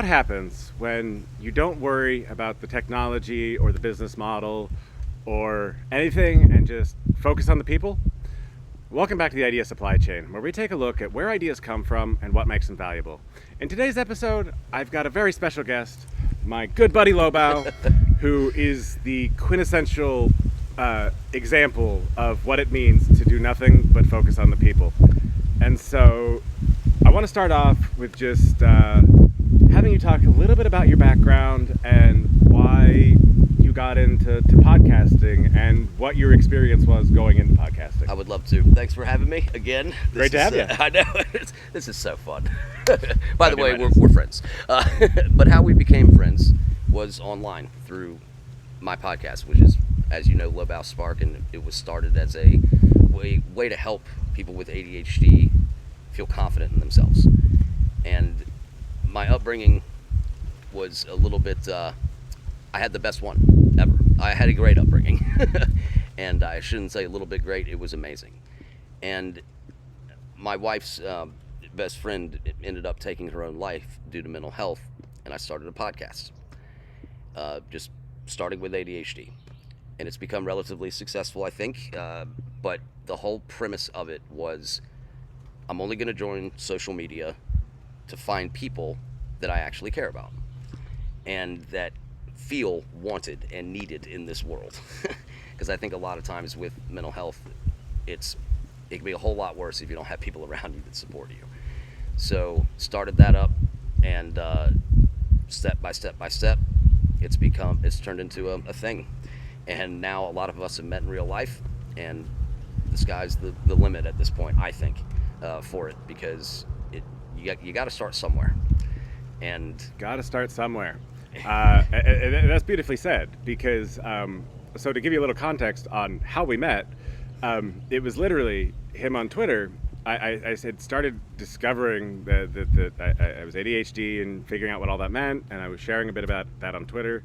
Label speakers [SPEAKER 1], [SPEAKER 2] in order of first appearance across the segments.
[SPEAKER 1] what happens when you don't worry about the technology or the business model or anything and just focus on the people? Welcome back to the Idea Supply Chain, where we take a look at where ideas come from and what makes them valuable. In today's episode, I've got a very special guest, my good buddy Lobau, who is the quintessential example of what it means to do nothing but focus on the people. And so I want to start off with just having you talk a little bit about your background and why you got into podcasting and what your experience was going into podcasting.
[SPEAKER 2] I would love to. Thanks for having me again.
[SPEAKER 1] Great to have you.
[SPEAKER 2] I know. This is so fun. By the way, we're friends. But how we became friends was online through my podcast, which is, as you know, Lobau Spark, and it was started as a way to help people with ADHD feel confident in themselves. And my upbringing was a little bit, I had the best one ever. I had a great upbringing. And I shouldn't say a little bit great, it was amazing. And my wife's best friend ended up taking her own life due to mental health, and I started a podcast, just starting with ADHD. And it's become relatively successful, I think, but the whole premise of it was I'm only going to join social media to find people that I actually care about and that feel wanted and needed in this world. Because I think a lot of times with mental health, it can be a whole lot worse if you don't have people around you that support you. So started that up, and step by step, it's turned into a thing. And now a lot of us have met in real life, and the sky's the limit at this point, I think, for it, because you got to start somewhere. And
[SPEAKER 1] got to start somewhere. And that's beautifully said, because so to give you a little context on how we met, it was literally him on Twitter. I had started discovering that I was ADHD and figuring out what all that meant, and I was sharing a bit about that on Twitter.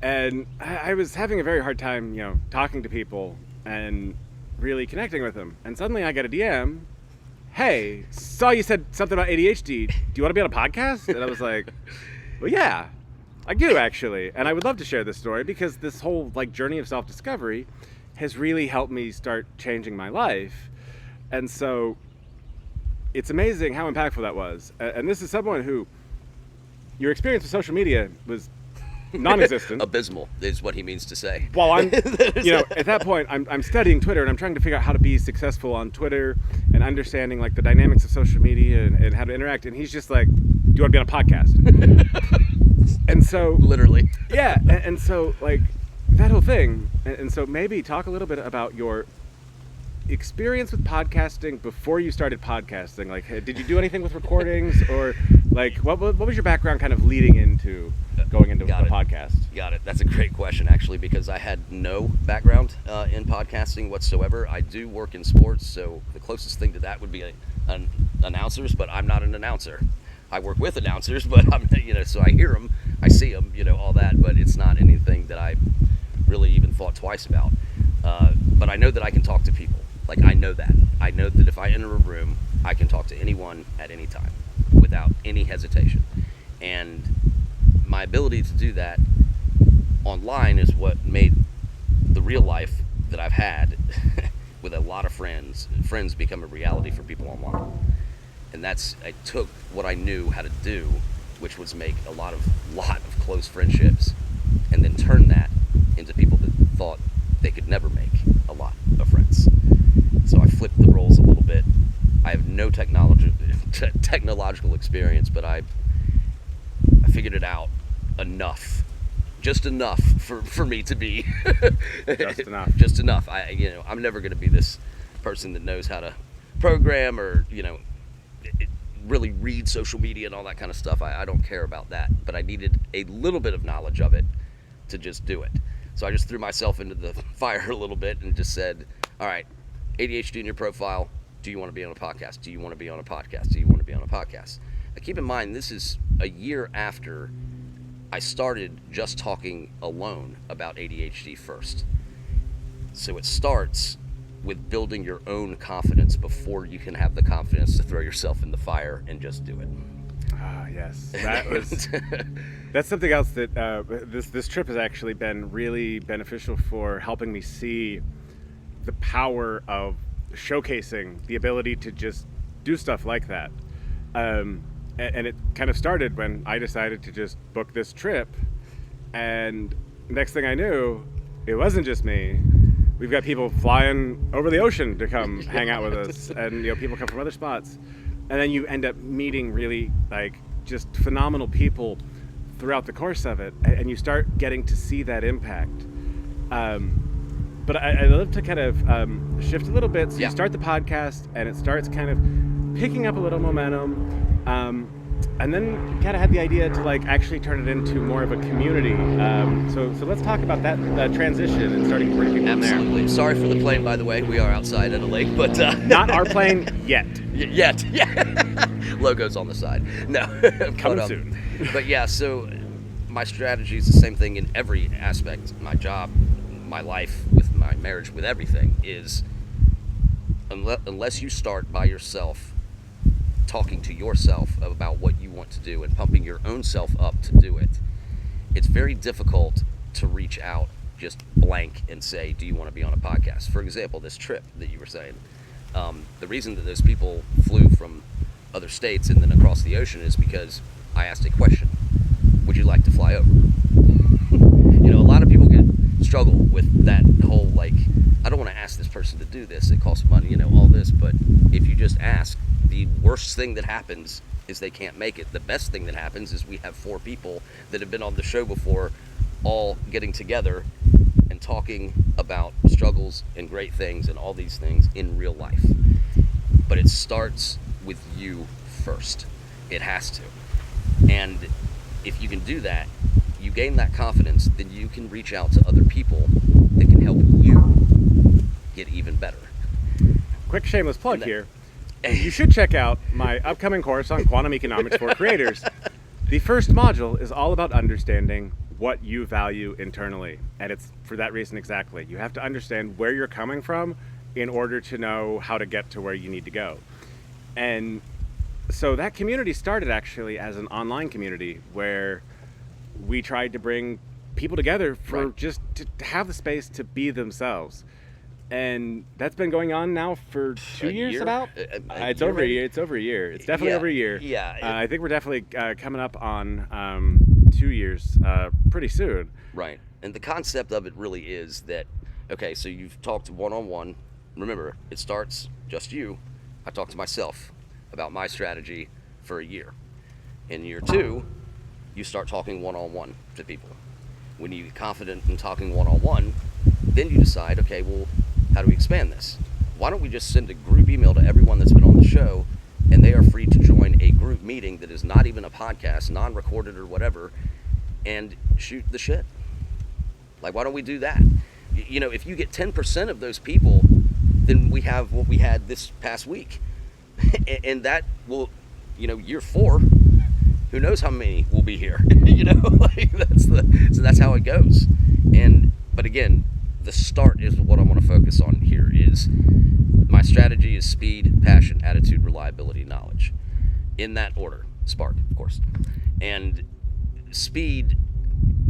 [SPEAKER 1] And I was having a very hard time, talking to people and really connecting with them. And suddenly I get a DM, "Hey, saw you said something about ADHD. Do you want to be on a podcast?" And I was like, "Well, yeah, I do actually. And I would love to share this story because this whole journey of self-discovery has really helped me start changing my life." And so it's amazing how impactful that was. And this is someone who, your experience with social media was non-existent.
[SPEAKER 2] Abysmal is what he means to say.
[SPEAKER 1] Well, I'm, at that point, I'm studying Twitter, and I'm trying to figure out how to be successful on Twitter and understanding the dynamics of social media and how to interact. And he's just like, "Do you want to be on a podcast?" And so,
[SPEAKER 2] literally,
[SPEAKER 1] yeah. And so, that whole thing. And so, maybe talk a little bit about your experience with podcasting before you started podcasting. Did you do anything with recordings, or what was your background kind of leading into going into the podcast?
[SPEAKER 2] Got it. That's a great question, actually, because I had no background in podcasting whatsoever. I do work in sports, so the closest thing to that would be an announcers, but I'm not an announcer. I work with announcers, but I'm, so I hear them, I see them, all that, but it's not anything that I really even thought twice about. But I know that I can talk to people. I know that. I know that if I enter a room, I can talk to anyone at any time without any hesitation. And my ability to do that online is what made the real life that I've had with a lot of friends become a reality for people online. And I took what I knew how to do, which was make a lot of close friendships, and then turn that into people that thought they could never make a lot of friends. So I flipped the roles a little bit. I have no technological experience, but I figured it out just enough for me to be just enough. I'm never going to be this person that knows how to program or really read social media and all that kind of stuff. I don't care about that, but I needed a little bit of knowledge of it to just do it. So I just threw myself into the fire a little bit and just said, all right, ADHD in your profile. Do you want to be on a podcast? Do you want to be on a podcast? Do you want to be on a podcast? Now, keep in mind, this is a year after I started just talking alone about ADHD first. So it starts with building your own confidence before you can have the confidence to throw yourself in the fire and just do it.
[SPEAKER 1] Ah, yes, that's something else that this trip has actually been really beneficial for helping me see the power of showcasing the ability to just do stuff like that. And it kind of started when I decided to just book this trip, and next thing I knew, it wasn't just me. We've got people flying over the ocean to come hang out with us, and people come from other spots, and then you end up meeting really just phenomenal people throughout the course of it, and you start getting to see that impact. But I love to kind of shift a little bit. So you start the podcast, and it starts kind of picking up a little momentum. And then you kind of had the idea to actually turn it into more of a community. So let's talk about that transition and starting to bring people in there.
[SPEAKER 2] Absolutely. Sorry for the plane, by the way. We are outside at a lake, but
[SPEAKER 1] not our plane yet.
[SPEAKER 2] Yet, yeah. Logos on the side. No,
[SPEAKER 1] coming soon.
[SPEAKER 2] But yeah, so my strategy is the same thing in every aspect. My job, my life, with my marriage, with everything is unless you start by yourself. Talking to yourself about what you want to do and pumping your own self up to do it, it's very difficult to reach out just blank and say, do you want to be on a podcast? For example, this trip that you were saying, the reason that those people flew from other states and then across the ocean is because I asked a question: would you like to fly over? A lot of people struggle with that whole I don't want to ask this person to do this, it costs money, all this. But if you just ask, the worst thing that happens is they can't make it. The best thing that happens is we have 4 people that have been on the show before, all getting together and talking about struggles and great things and all these things in real life. But it starts with you first. It has to. And if you can do that, you gain that confidence, then you can reach out to other people that can help you get even better.
[SPEAKER 1] Quick shameless plug here. You should check out my upcoming course on quantum economics for creators. The first module is all about understanding what you value internally. And it's for that reason exactly. You have to understand where you're coming from in order to know how to get to where you need to go. And so that community started actually as an online community where we tried to bring people together for just to have the space to be themselves. And that's been going on now for 2 years about? It's over a year. It's over a year. It's definitely over a year.
[SPEAKER 2] Yeah.
[SPEAKER 1] I think we're definitely coming up on 2 years pretty soon.
[SPEAKER 2] Right. And the concept of it really is that, okay, so you've talked one-on-one. Remember, it starts just you. I talked to myself about my strategy for a year. In year 2, you start talking one-on-one to people. When you get confident in talking one-on-one, then you decide, okay, well, how do we expand this? Why don't we just send a group email to everyone that's been on the show, and they are free to join a group meeting that is not even a podcast, non-recorded or whatever, and shoot the shit? Why don't we do that? If you get 10% of those people, then we have what we had this past week. And that will, year 4, who knows how many will be here? So that's how it goes. But again, the start is what I want to focus on here. Is my strategy is speed, passion, attitude, reliability, knowledge, in that order. Spark, of course. And speed,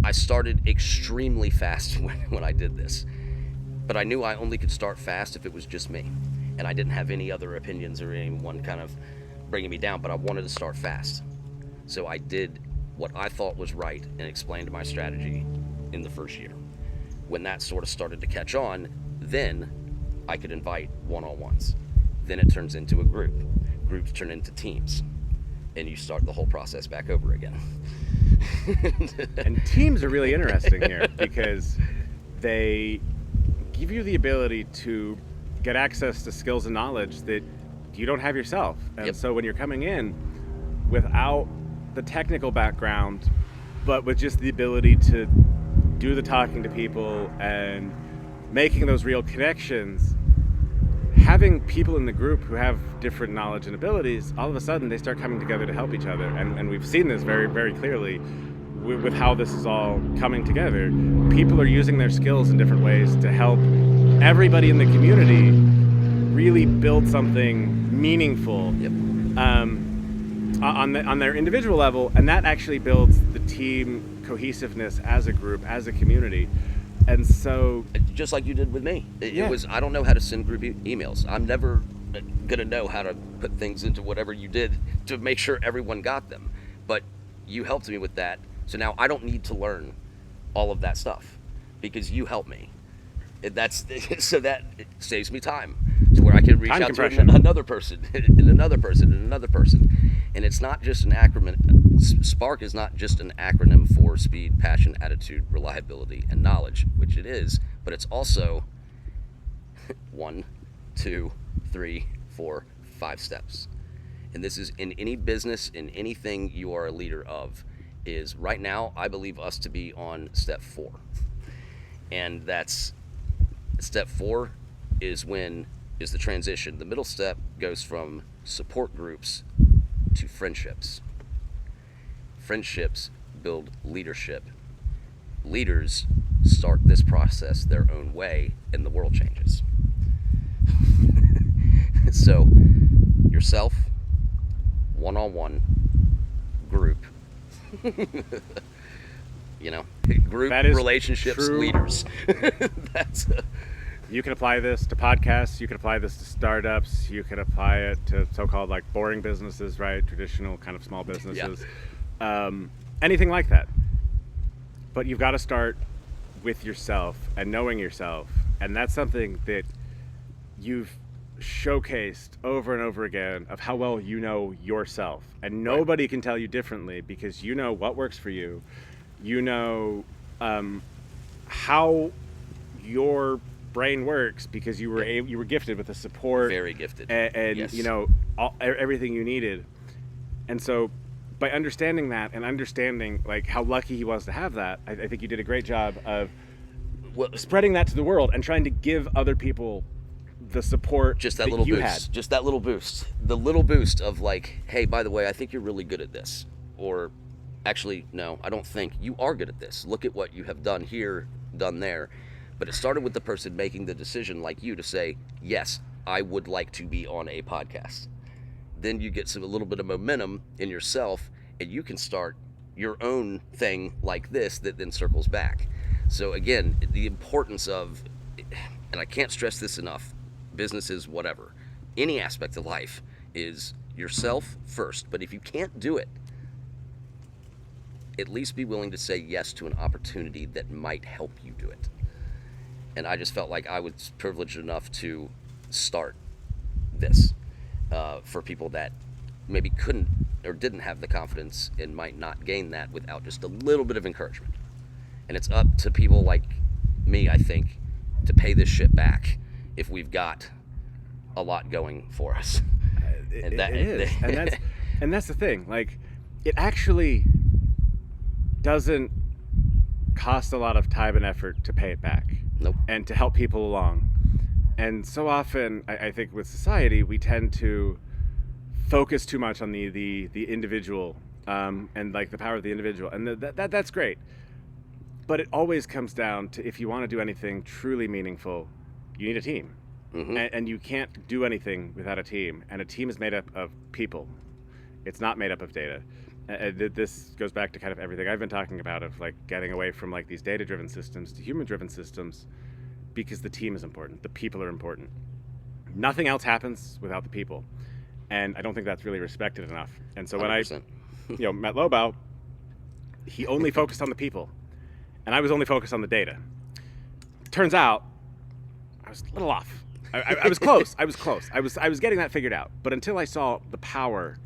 [SPEAKER 2] I started extremely fast when I did this, but I knew I only could start fast if it was just me, and I didn't have any other opinions or anyone kind of bringing me down. But I wanted to start fast, so I did what I thought was right and explained my strategy in the first year. When that sort of started to catch on, then I could invite one-on-ones. Then it turns into a group. Groups turn into teams. And you start the whole process back over again.
[SPEAKER 1] And teams are really interesting here because they give you the ability to get access to skills and knowledge that you don't have yourself. And so when you're coming in without the technical background, but with just the ability to do the talking to people and making those real connections, having people in the group who have different knowledge and abilities, all of a sudden they start coming together to help each other. And we've seen this very, very clearly with how this is all coming together. People are using their skills in different ways to help everybody in the community really build something meaningful. on their individual level, and that actually builds the team cohesiveness as a group, as a community. And so,
[SPEAKER 2] just like you did with me,
[SPEAKER 1] Yeah.
[SPEAKER 2] it was, I don't know how to send group emails. I'm never gonna know how to put things into whatever you did to make sure everyone got them, but you helped me with that. So now I don't need to learn all of that stuff because you helped me. That's so that it saves me time to where I can reach
[SPEAKER 1] Time
[SPEAKER 2] out
[SPEAKER 1] compression.
[SPEAKER 2] to another person and another person and another person. And it's not just an acronym. Spark is not just an acronym for speed, passion, attitude, reliability, and knowledge, which it is, but it's also 1, 2, 3, 4, 5 steps. And this is in any business, in anything you are a leader of, is right now I believe us to be on step 4. And that's step 4 is the transition. The middle step goes from support groups to friendships. Friendships build leadership. Leaders start this process their own way, and the world changes. So, yourself, one-on-one, group. Group,
[SPEAKER 1] That is
[SPEAKER 2] relationships,
[SPEAKER 1] true.
[SPEAKER 2] leaders. That's
[SPEAKER 1] you can apply this to podcasts, you can apply this to startups, you can apply it to so-called like boring businesses, right? Traditional kind of small businesses. Anything like that. But you've got to start with yourself and knowing yourself. And that's something that you've showcased over and over again of how well you know yourself. And nobody can tell you differently because you know what works for you. You know how your brain works because you were gifted with the support,
[SPEAKER 2] very gifted,
[SPEAKER 1] and
[SPEAKER 2] yes.
[SPEAKER 1] Everything you needed. And so by understanding that and understanding like how lucky he was to have that, I think you did a great job of spreading that to the world and trying to give other people the support
[SPEAKER 2] just that little
[SPEAKER 1] you
[SPEAKER 2] boost.
[SPEAKER 1] had.
[SPEAKER 2] Just that little boost. The little boost of like, hey, by the way, I think you're really good at this. Or actually, no, I don't think you are good at this. Look at what you have done here, done there. But it started with the person making the decision like you to say, yes, I would like to be on a podcast. Then you get a little bit of momentum in yourself and you can start your own thing like this that then circles back. So again, the importance of, and I can't stress this enough, businesses, whatever, any aspect of life is yourself first. But if you can't do it, at least be willing to say yes to an opportunity that might help you do it. And I just felt like I was privileged enough to start this for people that maybe couldn't or didn't have the confidence and might not gain that without just a little bit of encouragement. And it's up to people like me, I think, to pay this shit back if we've got a lot going for us.
[SPEAKER 1] It is. And that's the thing. Like, it actually doesn't cost a lot of time and effort to pay it back.
[SPEAKER 2] Nope.
[SPEAKER 1] And to help people along. And so often, I think with society, we tend to focus too much on the individual and like the power of the individual. And that's great. But it always comes down to, if you want to do anything truly meaningful, you need a team. Mm-hmm. And you can't do anything without a team. And a team is made up of people. It's not made up of data. This goes back to kind of everything I've been talking about of like getting away from like these data-driven systems to human-driven systems, because the team is important. The people are important. Nothing else happens without the people. And I don't think that's really respected enough. And so when
[SPEAKER 2] 100%.
[SPEAKER 1] I met Lobau, he only focused on the people. And I was only focused on the data. Turns out, I was a little off. I was close. I was close. I was getting that figured out. But until I saw the power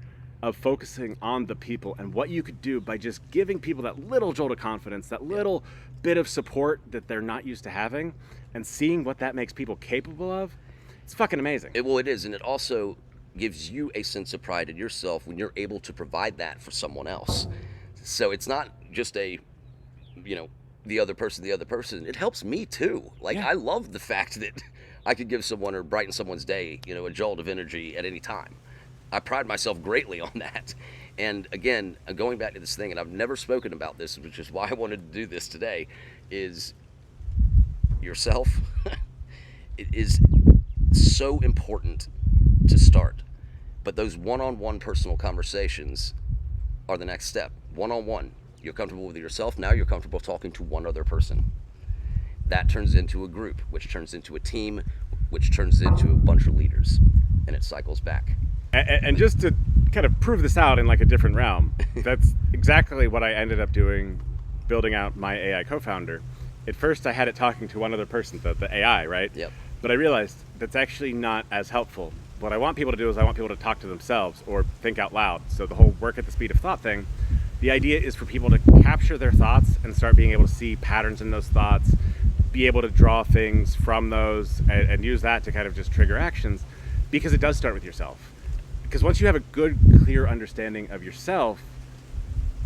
[SPEAKER 1] of focusing on the people and what you could do by just giving people that little jolt of confidence, that little bit of support that they're not used to having, and seeing what that makes people capable of, it's fucking amazing.
[SPEAKER 2] It is, and it also gives you a sense of pride in yourself when you're able to provide that for someone else. So it's not just the other person. It helps me too. Like, yeah. I love the fact that I could give someone or brighten someone's day, a jolt of energy at any time. I pride myself greatly on that. And again, going back to this thing, and I've never spoken about this, which is why I wanted to do this today, is yourself. It is so important to start. But those one-on-one personal conversations are the next step. One-on-one. You're comfortable with yourself. Now you're comfortable talking to one other person. That turns into a group, which turns into a team, which turns into a bunch of leaders, and it cycles back.
[SPEAKER 1] And just to kind of prove this out in like a different realm, that's exactly what I ended up doing, building out my AI co-founder. At first I had it talking to one other person, the AI, right?
[SPEAKER 2] Yep.
[SPEAKER 1] But I realized that's actually not as helpful. What I want people to do is I want people to talk to themselves or think out loud. So the whole work at the speed of thought thing, the idea is for people to capture their thoughts and start being able to see patterns in those thoughts, be able to draw things from those and use that to kind of just trigger actions, because it does start with yourself. Because once you have a good, clear understanding of yourself,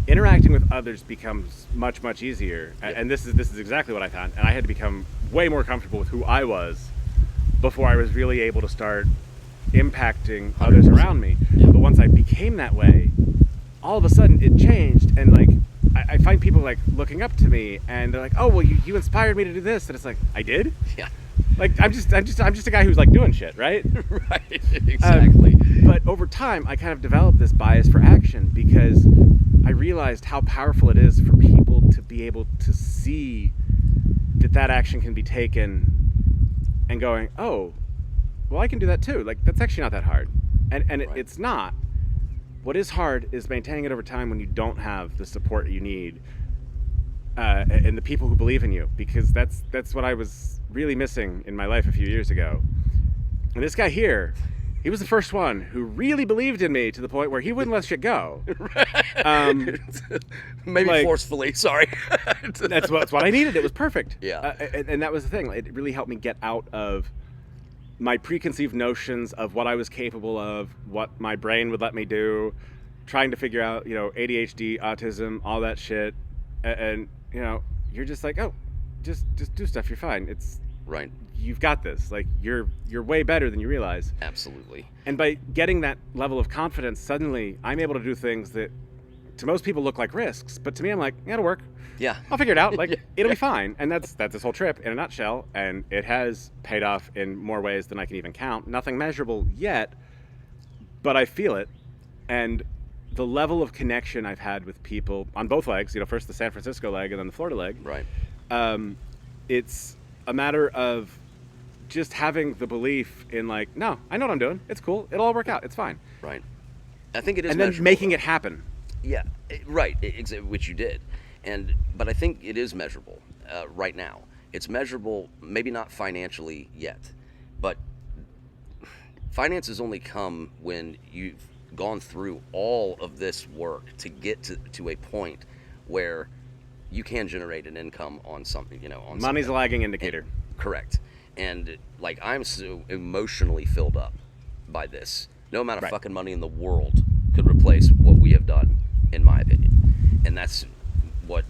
[SPEAKER 1] interacting with others becomes much, much easier.
[SPEAKER 2] Yep.
[SPEAKER 1] And this is exactly what I found. And I had to become way more comfortable with who I was before I was really able to start impacting others
[SPEAKER 2] 100%.
[SPEAKER 1] around me.
[SPEAKER 2] Yep.
[SPEAKER 1] But once I became that way, all of a sudden it changed. And like, I find people like looking up to me and they're like, oh, well, you inspired me to do this. And it's like, I did?
[SPEAKER 2] Yeah.
[SPEAKER 1] Like, I'm just a guy who's like doing shit, right?
[SPEAKER 2] Right. Exactly.
[SPEAKER 1] But over time, I kind of developed this bias for action because I realized how powerful it is for people to be able to see that action can be taken and going, oh, well, I can do that too. Like, that's actually not that hard. And
[SPEAKER 2] Right.
[SPEAKER 1] it's not. What is hard is maintaining it over time when you don't have the support you need and the people who believe in you, because that's what I was really missing in my life a few years ago. And this guy here, he was the first one who really believed in me to the point where he wouldn't let shit go.
[SPEAKER 2] Maybe
[SPEAKER 1] like-
[SPEAKER 2] forcefully. Sorry.
[SPEAKER 1] That's what I needed. It was perfect.
[SPEAKER 2] Yeah.
[SPEAKER 1] And that was the thing. It really helped me get out of my preconceived notions of what I was capable of, what my brain would let me do, trying to figure out, ADHD, autism, all that shit. And you're just like, oh, just do stuff. You're fine.
[SPEAKER 2] Right.
[SPEAKER 1] You've got this. Like, you're way better than you realize.
[SPEAKER 2] Absolutely.
[SPEAKER 1] And by getting that level of confidence, suddenly I'm able to do things that to most people look like risks, but to me, I'm like, yeah, it'll work.
[SPEAKER 2] Yeah.
[SPEAKER 1] I'll figure it out. Like,
[SPEAKER 2] Yeah.
[SPEAKER 1] it'll be fine. And that's this whole trip in a nutshell. And it has paid off in more ways than I can even count. Nothing measurable yet, but I feel it. And the level of connection I've had with people on both legs, first the San Francisco leg and then the Florida leg.
[SPEAKER 2] Right.
[SPEAKER 1] It's a matter of just having the belief in like, no, I know what I'm doing. It's cool. It'll all work out. It's fine.
[SPEAKER 2] Right. I think it is
[SPEAKER 1] And then
[SPEAKER 2] measurable,
[SPEAKER 1] making
[SPEAKER 2] though.
[SPEAKER 1] it happen.
[SPEAKER 2] Yeah, right, which you did. But I think it is measurable right now. It's measurable, maybe not financially yet, but finances only come when you've gone through all of this work to get to a point where you can generate an income on something, on
[SPEAKER 1] Money's a
[SPEAKER 2] something.
[SPEAKER 1] lagging indicator.
[SPEAKER 2] Correct. And like, I'm so emotionally filled up by this. No amount of
[SPEAKER 1] Right.
[SPEAKER 2] fucking money in the world could replace what we have done, in my opinion. And that's what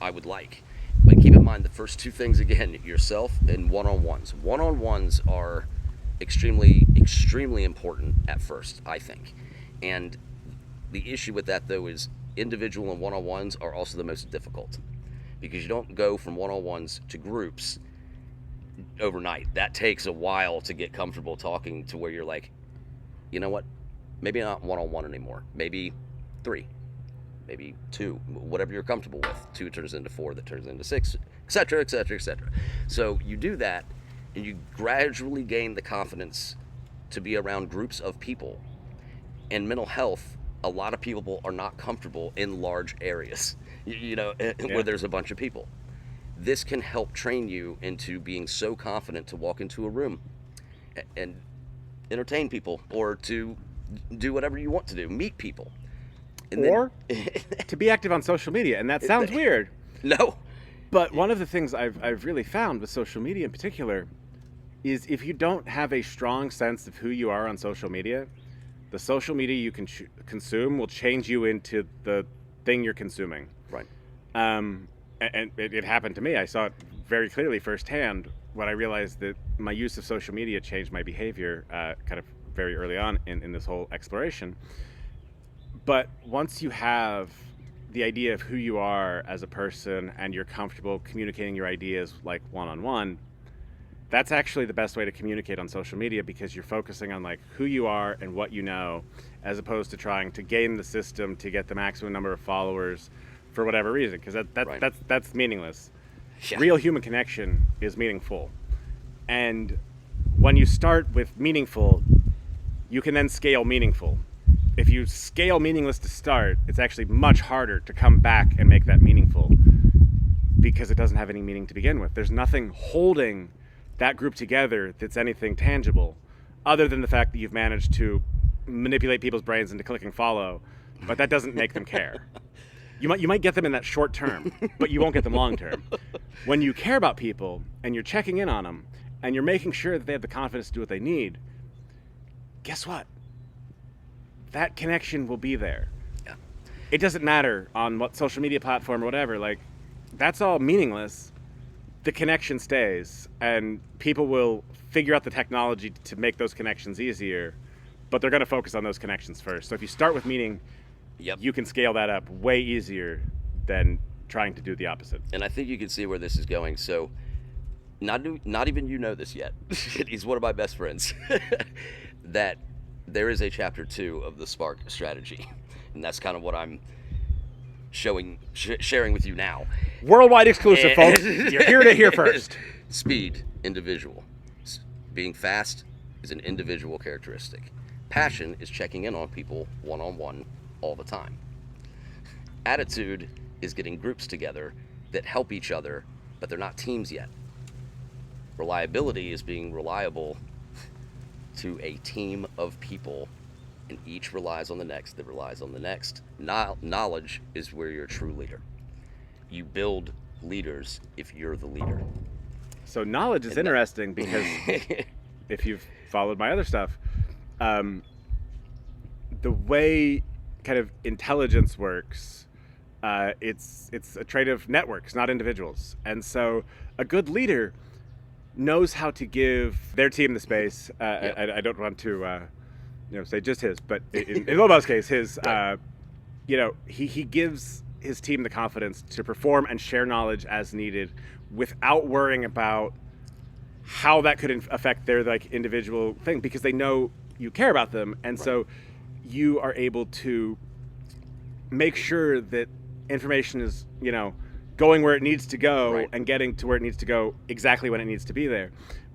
[SPEAKER 2] I would like. But keep in mind the first two things again, yourself and one-on-ones. One-on-ones are extremely, extremely important at first, I think. And the issue with that, though, is individual and one-on-ones are also the most difficult, because you don't go from one-on-ones to groups overnight. That takes a while to get comfortable talking to where you're like, you know what, maybe not one-on-one anymore, maybe 3, maybe 2, whatever you're comfortable with. 2 turns into 4, that turns into 6, etc., etc., etc. So you do that and you gradually gain the confidence to be around groups of people. In mental health, a lot of people are not comfortable in large areas, where there's a bunch of people. This can help train you into being so confident to walk into a room and entertain people, or to do whatever you want to do, meet people. And
[SPEAKER 1] Or to be active on social media. And that sounds weird.
[SPEAKER 2] no,
[SPEAKER 1] But one of the things I've really found with social media in particular is if you don't have a strong sense of who you are on social media, the social media you can consume will change you into the thing you're consuming.
[SPEAKER 2] right,
[SPEAKER 1] And it happened to me. I saw it very clearly firsthand when I realized that my use of social media changed my behavior kind of very early on in this whole exploration. But once you have the idea of who you are as a person and you're comfortable communicating your ideas like one-on-one, that's actually the best way to communicate on social media, because you're focusing on like who you are and what you know, as opposed to trying to game the system to get the maximum number of followers for whatever reason, because
[SPEAKER 2] Right.
[SPEAKER 1] that's meaningless.
[SPEAKER 2] Yeah.
[SPEAKER 1] Real human connection is meaningful, and when you start with meaningful, you can then scale meaningful. If you scale meaningless to start, it's actually much harder to come back and make that meaningful, because it doesn't have any meaning to begin with. There's nothing holding that group together that's anything tangible, other than the fact that you've managed to manipulate people's brains into clicking follow, but that doesn't make them care. You might get them in that short term, but you won't get them long term. When you care about people and you're checking in on them and you're making sure that they have the confidence to do what they need, guess what? That connection will be there.
[SPEAKER 2] Yeah.
[SPEAKER 1] It doesn't matter on what social media platform or whatever, like, that's all meaningless. The connection stays, and people will figure out the technology to make those connections easier, but they're going to focus on those connections first. So if you start with meaning,
[SPEAKER 2] Yep.
[SPEAKER 1] you can scale that up way easier than trying to do the opposite.
[SPEAKER 2] And I think you can see where this is going. So, not even you know this yet. He's one of my best friends. That there is a chapter 2 of the Spark strategy, and that's kind of what I'm sharing with you now.
[SPEAKER 1] Worldwide exclusive, folks. You're here to hear first.
[SPEAKER 2] Speed, individual. Being fast is an individual characteristic. Passion is checking in on people one-on-one all the time. Attitude is getting groups together that help each other, but they're not teams yet. Reliability is being reliable to a team of people, and each relies on the next that relies on the next. Knowledge is where you're a true leader. You build leaders if you're the leader.
[SPEAKER 1] So knowledge is interesting because if you've followed my other stuff, the way kind of intelligence works, it's a trait of networks, not individuals. And so a good leader knows how to give their team the space. I don't want to say just his, but in Lobau's case, his,
[SPEAKER 2] Right.
[SPEAKER 1] He gives his team the confidence to perform and share knowledge as needed without worrying about how that could affect their like individual thing, because they know you care about them. And so you are able to make sure that information is, going where it needs to go,
[SPEAKER 2] Right.
[SPEAKER 1] and getting to where it needs to go exactly when it needs to be there.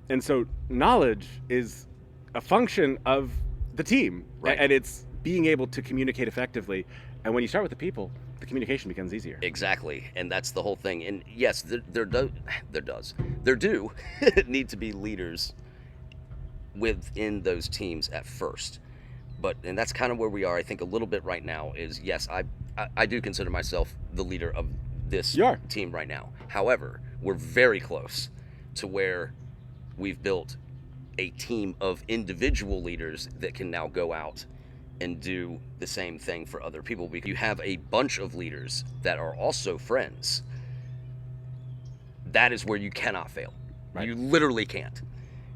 [SPEAKER 1] And so knowledge is a function of the team,
[SPEAKER 2] Right.
[SPEAKER 1] and it's being able to communicate effectively. And when you start with the people, the communication becomes easier.
[SPEAKER 2] Exactly, and that's the whole thing. And yes, there do need to be leaders within those teams at first. And that's kind of where we are, I think, a little bit right now. Is yes, I do consider myself the leader of this
[SPEAKER 1] You are.
[SPEAKER 2] team right now. However, we're very close to where we've built a team of individual leaders that can now go out and do the same thing for other people, because you have a bunch of leaders that are also friends. That is where you cannot fail.
[SPEAKER 1] Right.
[SPEAKER 2] You literally can't.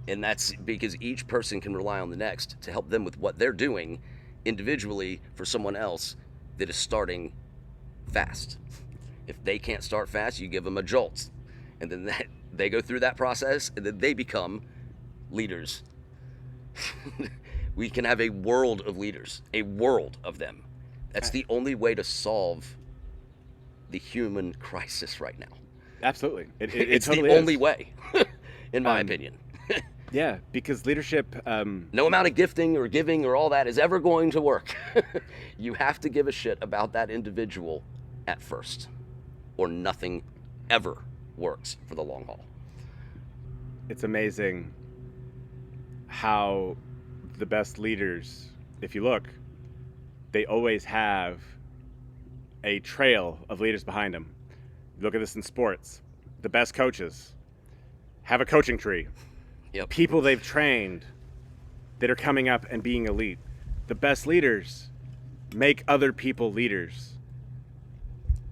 [SPEAKER 2] And that's because each person can rely on the next to help them with what they're doing individually for someone else that is starting fast. If they can't start fast, you give them a jolt. And then they go through that process, and then they become leaders. We can have a world of leaders, a world of them. That's the only way to solve the human crisis right now.
[SPEAKER 1] Absolutely.
[SPEAKER 2] It's
[SPEAKER 1] totally
[SPEAKER 2] the
[SPEAKER 1] is.
[SPEAKER 2] only way, in my opinion.
[SPEAKER 1] Yeah, because leadership,
[SPEAKER 2] No amount of gifting or giving or all that is ever going to work. You have to give a shit about that individual at first, or nothing ever works for the long haul.
[SPEAKER 1] it's amazing how the best leaders, if you look, they always have a trail of leaders behind them. Look at this in sports. The best coaches have a coaching tree.
[SPEAKER 2] Yep.
[SPEAKER 1] People they've trained that are coming up and being elite. The best leaders make other people leaders,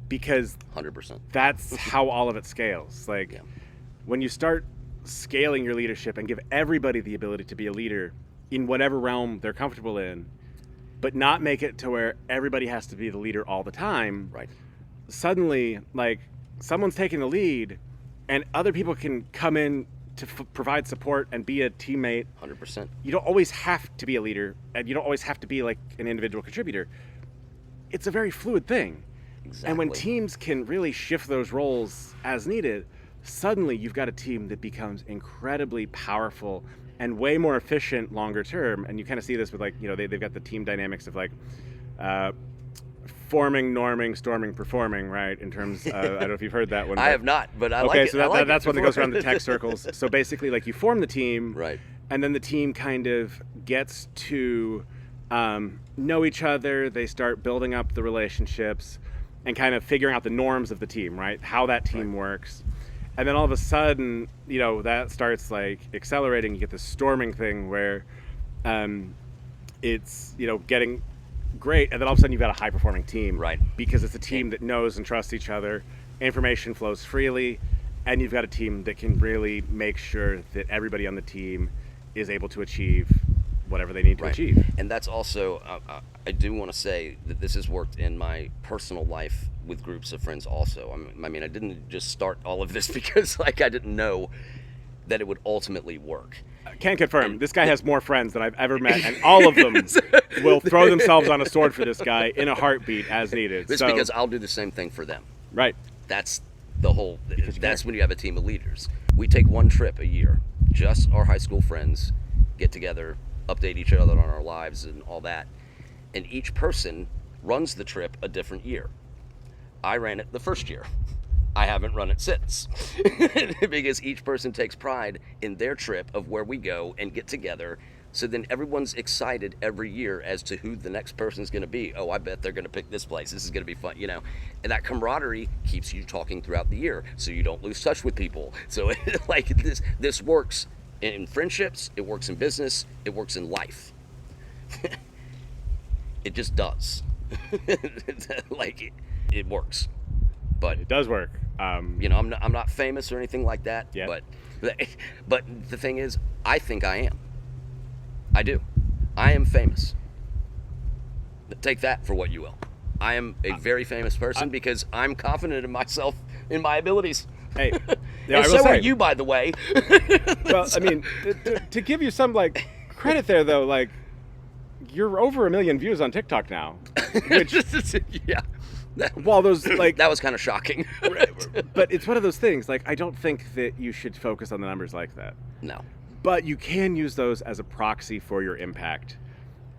[SPEAKER 1] because
[SPEAKER 2] 100%.
[SPEAKER 1] that's how all of it scales. Like,
[SPEAKER 2] Yeah.
[SPEAKER 1] when you start scaling your leadership and give everybody the ability to be a leader in whatever realm they're comfortable in, but not make it to where everybody has to be the leader all the time,
[SPEAKER 2] Right.
[SPEAKER 1] suddenly, like, someone's taking the lead and other people can come in to provide support and be a teammate.
[SPEAKER 2] 100%.
[SPEAKER 1] You don't always have to be a leader, and you don't always have to be like an individual contributor. It's a very fluid thing.
[SPEAKER 2] Exactly.
[SPEAKER 1] And when teams can really shift those roles as needed, suddenly you've got a team that becomes incredibly powerful and way more efficient longer term. And you kind of see this with, like, they've got the team dynamics of, like, forming, norming, storming, performing, right? In terms, I don't know if you've heard that one.
[SPEAKER 2] I have not, but I like
[SPEAKER 1] okay,
[SPEAKER 2] it.
[SPEAKER 1] so that's one that goes around the tech circles. So basically, like, you form the team,
[SPEAKER 2] right,
[SPEAKER 1] and then the team kind of gets to know each other. They start building up the relationships and kind of figuring out the norms of the team, right? How that team works. And then all of a sudden, that starts, like, accelerating. You get this storming thing where it's, getting great, and then all of a sudden you've got a high-performing team.
[SPEAKER 2] Right.
[SPEAKER 1] Because it's a team that knows and trusts each other. Information flows freely, and you've got a team that can really make sure that everybody on the team is able to achieve whatever they need to achieve.
[SPEAKER 2] And that's also, I do want to say that this has worked in my personal life with groups of friends also. I mean, I didn't just start all of this because, like, I didn't know that it would ultimately work.
[SPEAKER 1] Can confirm, this guy has more friends than I've ever met, and all of them will throw themselves on a sword for this guy in a heartbeat as needed.
[SPEAKER 2] It's because I'll do the same thing for them.
[SPEAKER 1] Right.
[SPEAKER 2] That's the whole, that's when you have a team of leaders. We take one trip a year, just our high school friends get together, update each other on our lives and all that. And each person runs the trip a different year. I ran it the first year. I haven't run it since because each person takes pride in their trip of where we go and get together. So then everyone's excited every year as to who the next person's going to be. Oh, I bet they're going to pick this place. This is going to be fun, And that camaraderie keeps you talking throughout the year, so you don't lose touch with people. So like this works in friendships, it works in business, it works in life. It just does. Like it works. But
[SPEAKER 1] it does work.
[SPEAKER 2] I'm not famous or anything like that.
[SPEAKER 1] Yeah.
[SPEAKER 2] But the thing is, I think I am. I do. I am famous. Take that for what you will. I am a very famous person because I'm confident in myself, in my abilities.
[SPEAKER 1] Hey,
[SPEAKER 2] and so are you, by the way.
[SPEAKER 1] Well, I mean, to give you some, like, credit there, though, like, you're over 1 million views on TikTok now. Which,
[SPEAKER 2] yeah.
[SPEAKER 1] Well, those, like,
[SPEAKER 2] that was kind of shocking.
[SPEAKER 1] But it's one of those things, like, I don't think that you should focus on the numbers like that.
[SPEAKER 2] No.
[SPEAKER 1] But you can use those as a proxy for your impact.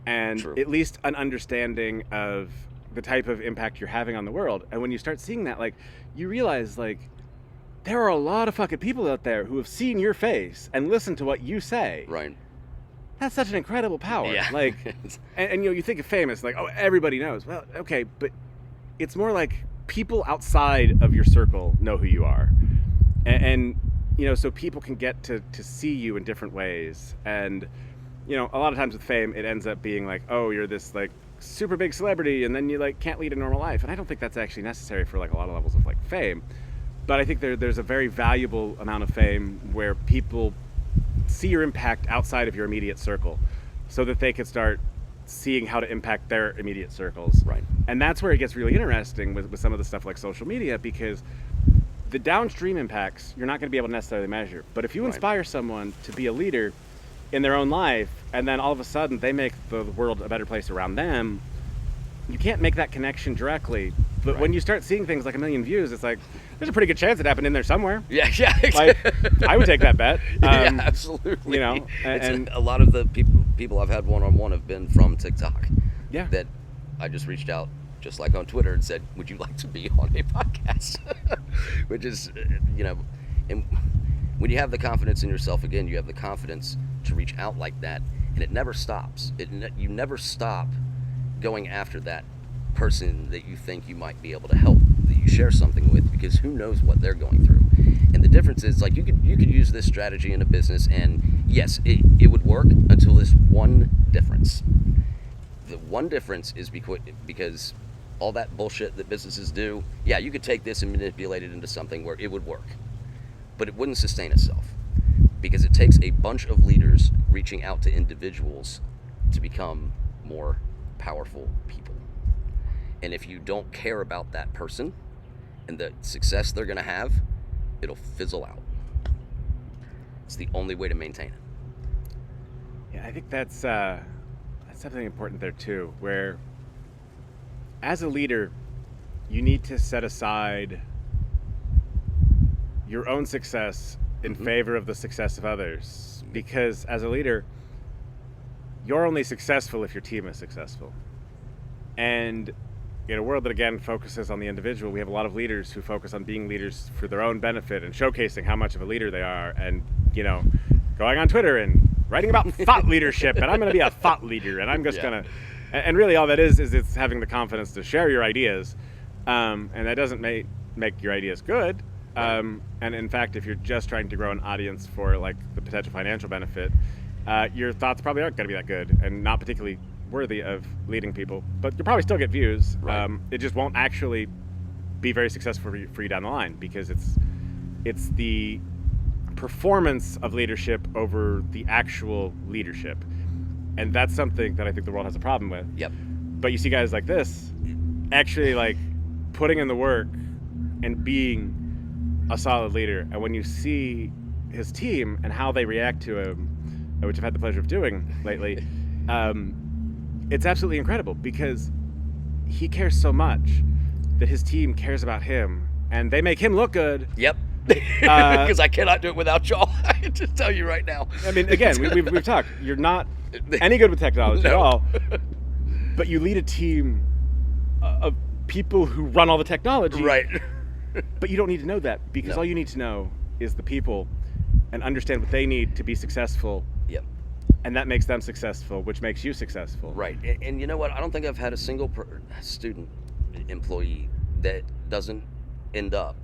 [SPEAKER 1] And
[SPEAKER 2] True.
[SPEAKER 1] At least an understanding of the type of impact you're having on the world. And when you start seeing that, like, you realize, like, there are a lot of fucking people out there who have seen your face and listened to what you say.
[SPEAKER 2] Right.
[SPEAKER 1] That's such an incredible power.
[SPEAKER 2] Yeah.
[SPEAKER 1] Like, and you think of famous, like, oh, everybody knows. Well, okay, but it's more like people outside of your circle know who you are. And so people can get to see you in different ways. And, a lot of times with fame, it ends up being like, oh, you're this, like, super big celebrity, and then you, like, can't lead a normal life. And I don't think that's actually necessary for, like, a lot of levels of, like, fame. But I think there's a very valuable amount of fame where people see your impact outside of your immediate circle so that they can start seeing how to impact their immediate circles.
[SPEAKER 2] Right.
[SPEAKER 1] And that's where it gets really interesting with some of the stuff like social media, because the downstream impacts you're not going to be able to necessarily measure. But if you inspire someone to be a leader in their own life, and then all of a sudden they make the world a better place around them, you can't make that connection directly. But when you start seeing things like 1 million views, it's like, there's a pretty good chance it happened in there somewhere.
[SPEAKER 2] Yeah.
[SPEAKER 1] Like, I would take that bet.
[SPEAKER 2] Yeah, absolutely.
[SPEAKER 1] And
[SPEAKER 2] a lot of the people I've had one-on-one have been from TikTok.
[SPEAKER 1] Yeah.
[SPEAKER 2] That I just reached out, just like on Twitter, and said, would you like to be on a podcast? Which is, and when you have the confidence in yourself, again, you have the confidence to reach out like that, and it never stops. You never stop going after that person that you think you might be able to help, that you share something with, because who knows what they're going through. And the difference is, like, you could use this strategy in a business, and yes, it would work until this one difference. The one difference is because all that bullshit that businesses do, yeah, you could take this and manipulate it into something where it would work, but it wouldn't sustain itself, because it takes a bunch of leaders reaching out to individuals to become more powerful people. And if you don't care about that person and the success they're going to have, it'll fizzle out. It's the only way to maintain it.
[SPEAKER 1] Yeah, I think that's something important there too, where as a leader, you need to set aside your own success in favor of the success of others. Because as a leader, you're only successful if your team is successful. And in a world that, again, focuses on the individual, we have a lot of leaders who focus on being leaders for their own benefit and showcasing how much of a leader they are, and, going on Twitter and writing about thought leadership, and I'm going to be a thought leader, and I'm just going to... And really all that is it's having the confidence to share your ideas, and that doesn't make your ideas good. And in fact, if you're just trying to grow an audience for like the potential financial benefit, your thoughts probably aren't going to be that good and not particularly worthy of leading people, but you'll probably still get views.
[SPEAKER 2] Right.
[SPEAKER 1] It just won't actually be very successful for you down the line, because it's the performance of leadership over the actual leadership, and that's something that I think the world has a problem with.
[SPEAKER 2] Yep.
[SPEAKER 1] But you see guys like this actually like putting in the work and being a solid leader, and when you see his team and how they react to him, which I've had the pleasure of doing lately, it's absolutely incredible, because he cares so much that his team cares about him, and they make him look good.
[SPEAKER 2] Yep. Because I cannot do it without y'all. I can just tell you right now.
[SPEAKER 1] I mean, again, we've talked. You're not any good with technology at all, but you lead a team of people who run all the technology.
[SPEAKER 2] Right.
[SPEAKER 1] But you don't need to know that, because all you need to know is the people and understand what they need to be successful.
[SPEAKER 2] Yep.
[SPEAKER 1] And that makes them successful, which makes you successful.
[SPEAKER 2] Right. And you know what? I don't think I've had a single student employee that doesn't end up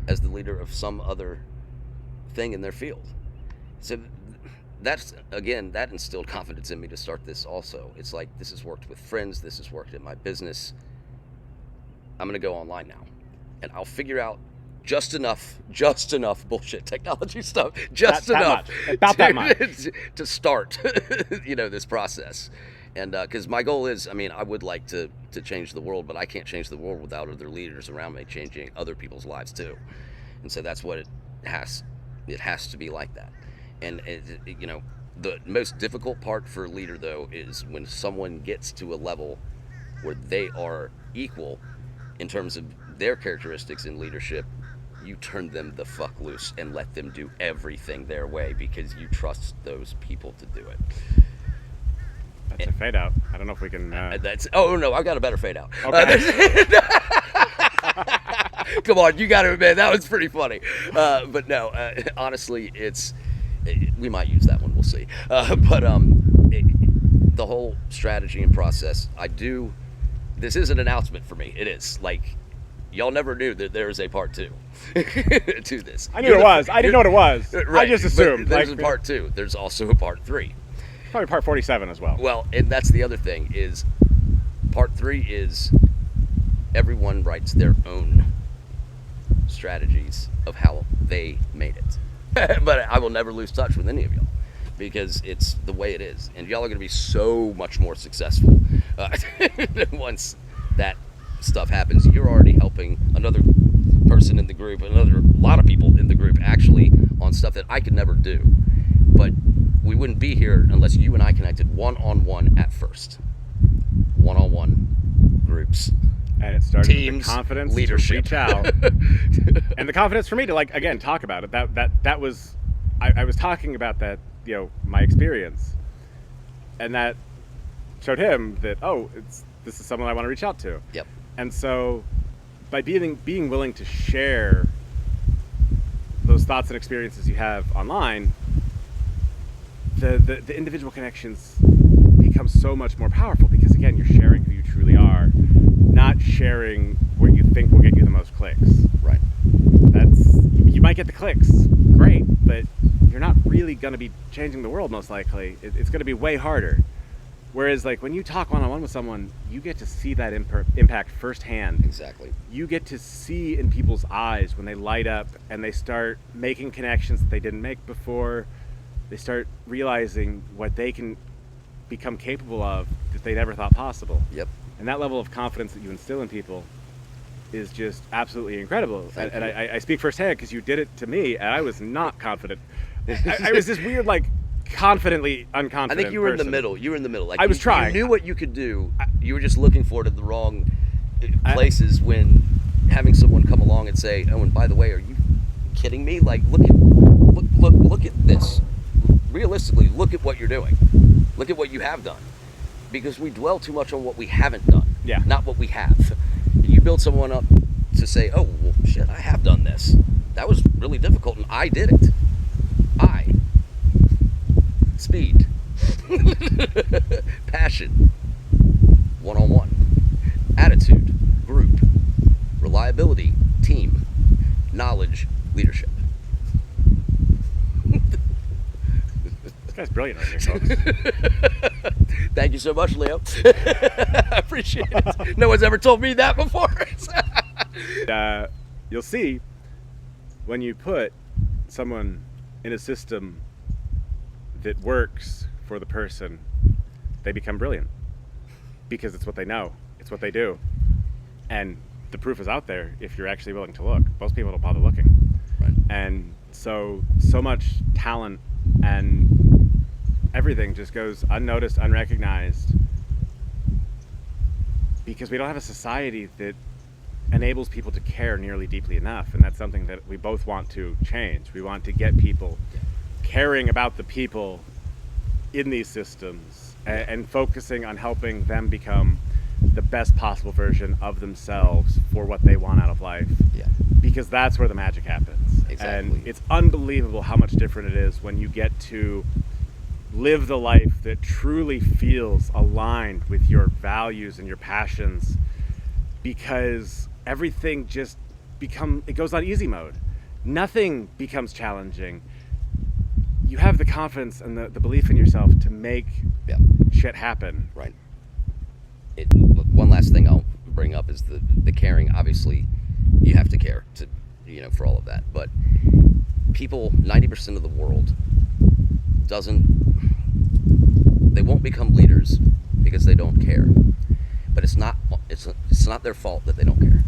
[SPEAKER 2] as the leader of some other thing in their field. So that's, again, that instilled confidence in me to start this also. It's like, this has worked with friends. This has worked in my business. I'm going to go online now, and I'll figure out just enough bullshit technology stuff,
[SPEAKER 1] that much
[SPEAKER 2] to start, this process. And because my goal is, I would like to change the world, but I can't change the world without other leaders around me changing other people's lives too. And so that's what it has to be like that. And the most difficult part for a leader though is when someone gets to a level where they are equal in terms of their characteristics in leadership. You turn them the fuck loose and let them do everything their way, because you trust those people to do it.
[SPEAKER 1] That's a fade out. I don't know if we can.
[SPEAKER 2] Oh no, I've got a better fade out.
[SPEAKER 1] Okay.
[SPEAKER 2] Come on, you got to admit that was pretty funny. But no, honestly, we might use that one. We'll see. The whole strategy and process, this is an announcement for me. It is like, y'all never knew that there is a part 2 to this.
[SPEAKER 1] I knew it was. I didn't know what it was.
[SPEAKER 2] Right.
[SPEAKER 1] I just assumed.
[SPEAKER 2] There's a part 2. There's also a part 3.
[SPEAKER 1] Probably part 47 as well.
[SPEAKER 2] Well, and that's the other thing is, part 3 is everyone writes their own strategies of how they made it. But I will never lose touch with any of y'all, because it's the way it is, and y'all are going to be so much more successful once that stuff happens. You're already helping another person in the group, a lot of people in the group actually, on stuff that I could never do. But we wouldn't be here unless you and I connected one-on-one at first. One-on-one groups.
[SPEAKER 1] And it started
[SPEAKER 2] Teams,
[SPEAKER 1] with the confidence
[SPEAKER 2] leadership.
[SPEAKER 1] to reach out. And the confidence for me to, like, again, talk about it. That was, I was talking about that, my experience. And that showed him that, this is someone I want to reach out to.
[SPEAKER 2] Yep.
[SPEAKER 1] And so by being willing to share those thoughts and experiences you have online, the individual connections become so much more powerful, because again, you're sharing who you truly are, not sharing what you think will get you the most clicks.
[SPEAKER 2] Right.
[SPEAKER 1] You might get the clicks, great, but you're not really going to be changing the world most likely. It's going to be way harder. Whereas, like, when you talk one-on-one with someone, you get to see that impact firsthand.
[SPEAKER 2] Exactly.
[SPEAKER 1] You get to see in people's eyes when they light up and they start making connections that they didn't make before. They start realizing what they can become capable of that they never thought possible.
[SPEAKER 2] Yep.
[SPEAKER 1] And that level of confidence that you instill in people is just absolutely incredible. And I speak firsthand, because you did it to me, and I was not confident. I was this weird, like, confidently unconfident
[SPEAKER 2] I think you were in the
[SPEAKER 1] person.
[SPEAKER 2] middle. You were in the middle. Like
[SPEAKER 1] I was trying.
[SPEAKER 2] You knew what you could do. You were just looking for it at the wrong places when having someone come along and say, "Oh, and by the way, are you kidding me? Like, look at this. Realistically, look at what you're doing. Look at what you have done." Because we dwell too much on what we haven't done, not what we have. You build someone up to say, "Oh, well, shit, I have done this. That was really difficult, and I did it. Speed, passion, one-on-one, attitude, group, reliability, team, knowledge, leadership."
[SPEAKER 1] This guy's brilliant right here, folks.
[SPEAKER 2] Thank you so much, Leo. I appreciate it. No one's ever told me that before.
[SPEAKER 1] You'll see when you put someone in a system that works for the person, they become brilliant because it's what they know, it's what they do, and the proof is out there if you're actually willing to look. Most people don't bother looking,
[SPEAKER 2] right.
[SPEAKER 1] And so much talent and everything just goes unnoticed, unrecognized, because we don't have a society that enables people to care nearly deeply enough. And that's something that we both want to change. We want to get people caring about the people in these systems and focusing on helping them become the best possible version of themselves for what they want out of life.
[SPEAKER 2] Yeah.
[SPEAKER 1] Because that's where the magic happens.
[SPEAKER 2] Exactly.
[SPEAKER 1] And it's unbelievable how much different it is when you get to live the life that truly feels aligned with your values and your passions, because everything just it goes on easy mode. Nothing becomes challenging. You have the confidence and the belief in yourself to make shit happen.
[SPEAKER 2] Right. One last thing I'll bring up is the caring. Obviously, you have to care to, for all of that. But people, 90% of the world they won't become leaders because they don't care. But it's not their fault that they don't care.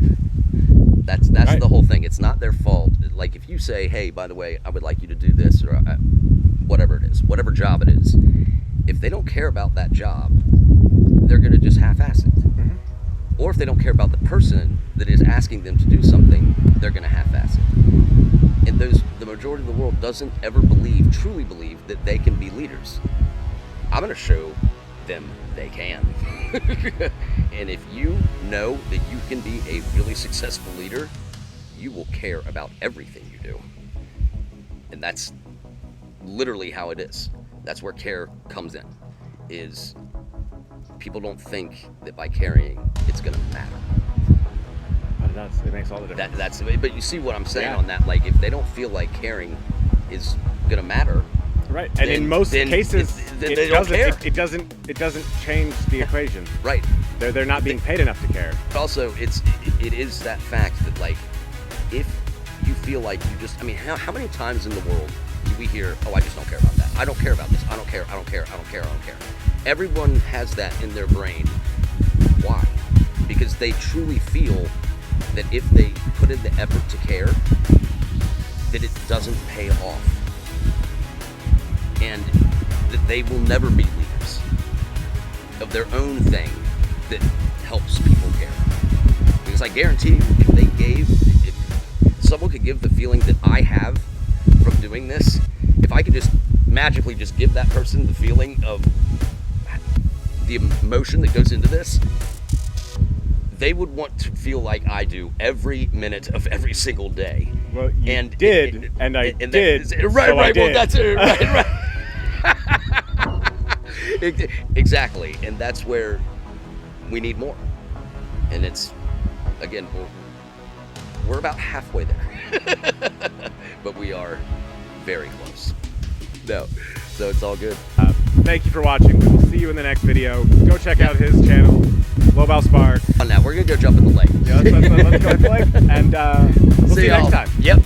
[SPEAKER 2] That's right. The whole thing. It's not their fault. Like if you say, "Hey, by the way, I would like you to do this," or whatever it is, whatever job it is, if they don't care about that job, they're going to just half-ass it. Mm-hmm. Or if they don't care about the person that is asking them to do something, they're going to half-ass it. And the majority of the world doesn't ever truly believe that they can be leaders. I'm going to show them they can. And if you know that you can be a really successful leader, you will care about everything you do. And that's literally how it is. That's where care comes in, is people don't think that by caring, it's going to matter.
[SPEAKER 1] But it does. It makes all the difference.
[SPEAKER 2] But you see what I'm saying on that? Like, if they don't feel like caring is going to matter,
[SPEAKER 1] right? And in most cases,
[SPEAKER 2] they don't care.
[SPEAKER 1] It doesn't change the equation.
[SPEAKER 2] Right.
[SPEAKER 1] They're not being paid enough to care.
[SPEAKER 2] But also, it is that fact that, like, if you feel like you just, how many times in the world do we hear, "Oh, I just don't care about that. I don't care about this. I don't care. I don't care. I don't care. I don't care." Everyone has that in their brain. Why? Because they truly feel that if they put in the effort to care, that it doesn't pay off. And that they will never be leaders of their own thing that helps people care. Because I guarantee you, if someone could give the feeling that I have from doing this, if I could just magically just give that person the feeling of the emotion that goes into this, they would want to feel like I do every minute of every single day.
[SPEAKER 1] Well, you did. Right, so
[SPEAKER 2] right.
[SPEAKER 1] I did.
[SPEAKER 2] Well, that's it. Right. Exactly, and that's where we need more. And it's, again, we're about halfway there, but we are very close. No, so it's all good.
[SPEAKER 1] Thank you for watching. We will see you in the next video. Go check out his channel, Lobel Spark.
[SPEAKER 2] Now we're gonna go jump in the lake.
[SPEAKER 1] Yeah, let's go to the lake, and we'll see you next time.
[SPEAKER 2] Yep.